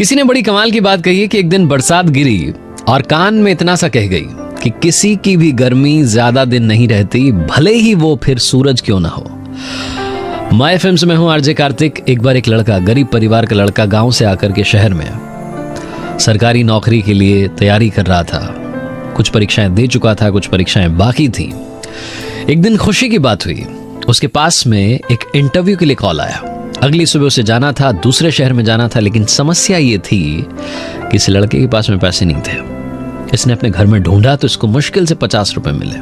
किसी ने बड़ी कमाल की बात कही है कि एक दिन बरसात गिरी और कान में इतना सा कह गई कि किसी की भी गर्मी ज्यादा दिन नहीं रहती, भले ही वो फिर सूरज क्यों ना हो। माय फिल्म्स में हूं आरजे कार्तिक। एक बार एक लड़का, गरीब परिवार का लड़का, गांव से आकर के शहर में सरकारी नौकरी के लिए तैयारी कर रहा था। कुछ परीक्षाएं दे चुका था, कुछ परीक्षाएं बाकी थी। एक दिन खुशी की बात हुई, उसके पास में एक इंटरव्यू के लिए कॉल आया। अगली सुबह उसे जाना था, दूसरे शहर में जाना था, लेकिन समस्या ये थी कि इस लड़के के पास में पैसे नहीं थे। इसने अपने घर में ढूंढा तो इसको मुश्किल से 50 रुपए मिले।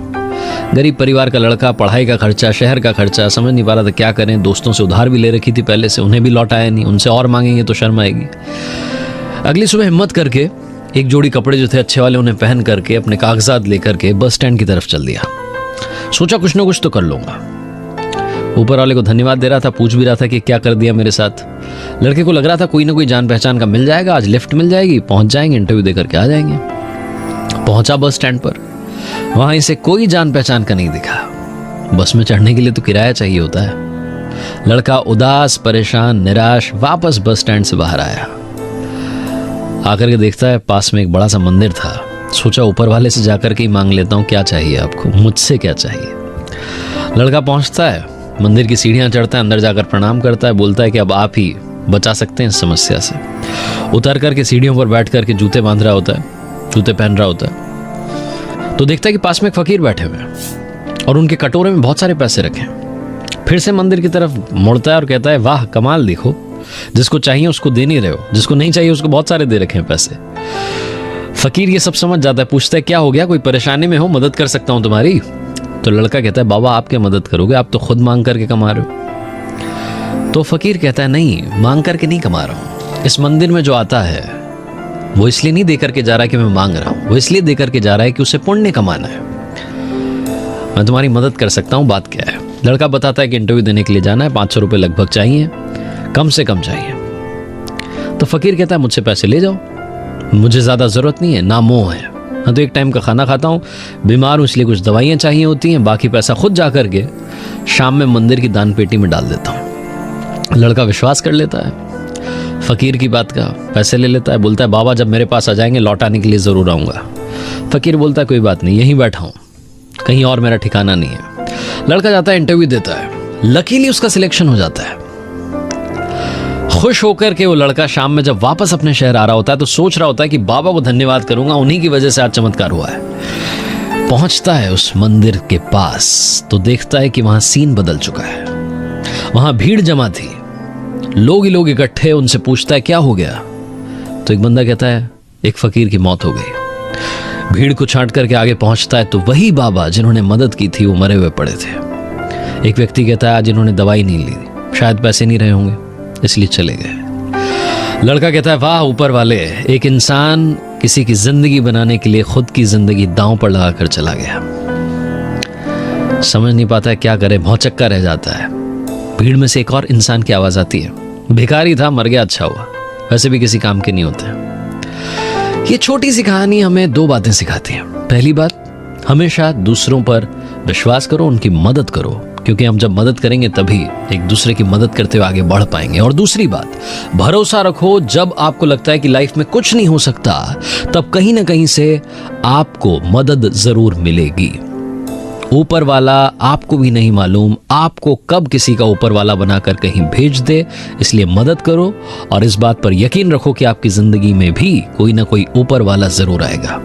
गरीब परिवार का लड़का, पढ़ाई का खर्चा, शहर का खर्चा, समझ नहीं पा रहा था क्या करें। दोस्तों से उधार भी ले रखी थी पहले से, उन्हें भी लौटाया नहीं, उनसे और मांगेंगे तो शर्म आएगी। अगली सुबह हिम्मत करके एक जोड़ी कपड़े जो थे अच्छे वाले उन्हें पहन करके अपने कागजात लेकर के बस स्टैंड की तरफ चल दिया। सोचा कुछ ना कुछ तो कर लूंगा। ऊपर वाले को धन्यवाद दे रहा था, पूछ भी रहा था कि क्या कर दिया मेरे साथ। लड़के को लग रहा था कोई ना कोई जान पहचान का मिल जाएगा, आज लिफ्ट मिल जाएगी, पहुंच जाएंगे, इंटरव्यू देकर के आ जाएंगे। पहुंचा बस स्टैंड पर, वहां इसे कोई जान पहचान का नहीं दिखा। बस में चढ़ने के लिए तो किराया चाहिए होता है। लड़का उदास, परेशान, निराश वापस बस स्टैंड से बाहर आया। आकर के देखता है पास में एक बड़ा सा मंदिर था। सोचा ऊपर वाले से जाकर के ही मांग लेता हूं, क्या चाहिए आपको, मुझसे क्या चाहिए। लड़का पहुंचता है, मंदिर की सीढ़ियां चढ़ता है, अंदर जाकर प्रणाम करता है, बोलता है कि अब आप ही बचा सकते हैं इस समस्या से। उतर करके सीढ़ियों पर बैठ करके जूते बांध रहा होता है, जूते पहन रहा होता है, तो देखता है कि पास में एक फकीर बैठे हुए हैं और उनके कटोरे में बहुत सारे पैसे रखे हैं। फिर से मंदिर की तरफ मुड़ता है और कहता है, वाह कमाल, देखो जिसको चाहिए उसको दे नहीं रहे हो, जिसको नहीं चाहिए उसको बहुत सारे दे रखे हैं पैसे। फकीर ये सब समझ जाता है, पूछता है क्या हो गया, कोई परेशानी में हो, मदद कर सकता हूं तुम्हारी। तो लड़का कहता है, बाबा आप क्या मदद करोगे, आप तो खुद मांग करके कमा रहे हो। तो फकीर कहता है, नहीं मांग करके नहीं कमा रहा हूं। इस मंदिर में जो आता है वो इसलिए नहीं देकर के जा रहा है कि मैं मांग रहा हूं, वो इसलिए देकर के जा रहा है कि उसे पुण्य कमाना है। मैं तुम्हारी मदद कर सकता हूं, बात क्या है। लड़का बताता है कि इंटरव्यू देने के लिए जाना है, 500 रुपये लगभग चाहिए, कम से कम चाहिए। तो फकीर कहता है, मुझसे पैसे ले जाओ, मुझे ज्यादा जरूरत नहीं है, ना मोह है। हाँ तो एक टाइम का खाना खाता हूँ, बीमार हूँ इसलिए कुछ दवाइयाँ चाहिए होती हैं, बाकी पैसा खुद जा करके शाम में मंदिर की दान पेटी में डाल देता हूँ। लड़का विश्वास कर लेता है फकीर की बात का, पैसे ले लेता है, बोलता है बाबा जब मेरे पास आ जाएंगे लौटाने के लिए जरूर आऊँगा। फकीर बोलता है कोई बात नहीं, यहीं बैठा हूँ, कहीं और मेरा ठिकाना नहीं है। लड़का जाता है, इंटरव्यू देता है, लकीली उसका सिलेक्शन हो जाता है। खुश होकर के वो लड़का शाम में जब वापस अपने शहर आ रहा होता है तो सोच रहा होता है कि बाबा को धन्यवाद करूंगा, उन्हीं की वजह से आज चमत्कार हुआ है। पहुंचता है उस मंदिर के पास तो देखता है कि वहां सीन बदल चुका है। वहां भीड़ जमा थी, लोग ही लोग इकट्ठे। उनसे पूछता है क्या हो गया, तो एक बंदा कहता है एक फकीर की मौत हो गई। भीड़ को छांट करके आगे पहुंचता है तो वही बाबा जिन्होंने मदद की थी वो मरे हुए पड़े थे। एक व्यक्ति कहता है आज इन्होंने दवाई नहीं ली, शायद पैसे नहीं रहे होंगे इसलिए चले गए। लड़का कहता है वाह ऊपर वाले, एक इंसान किसी की जिंदगी बनाने के लिए खुद की जिंदगी दांव पर लगाकर चला गया। समझ नहीं पाता है क्या करे, भौचक्का रह जाता है। भीड़ में से एक और इंसान की आवाज आती है, भिखारी था मर गया, अच्छा हुआ, वैसे भी किसी काम के नहीं होते। ये छोटी सी कहानी हमें 2 बातें सिखाती है। पहली बात, हमेशा दूसरों पर विश्वास करो, उनकी मदद करो, क्योंकि हम जब मदद करेंगे तभी एक दूसरे की मदद करते हुए आगे बढ़ पाएंगे। और दूसरी बात, भरोसा रखो, जब आपको लगता है कि लाइफ में कुछ नहीं हो सकता तब कहीं ना कहीं से आपको मदद जरूर मिलेगी। ऊपर वाला आपको भी नहीं मालूम आपको कब किसी का ऊपर वाला बनाकर कहीं भेज दे, इसलिए मदद करो और इस बात पर यकीन रखो कि आपकी जिंदगी में भी कोई ना कोई ऊपर वाला जरूर आएगा।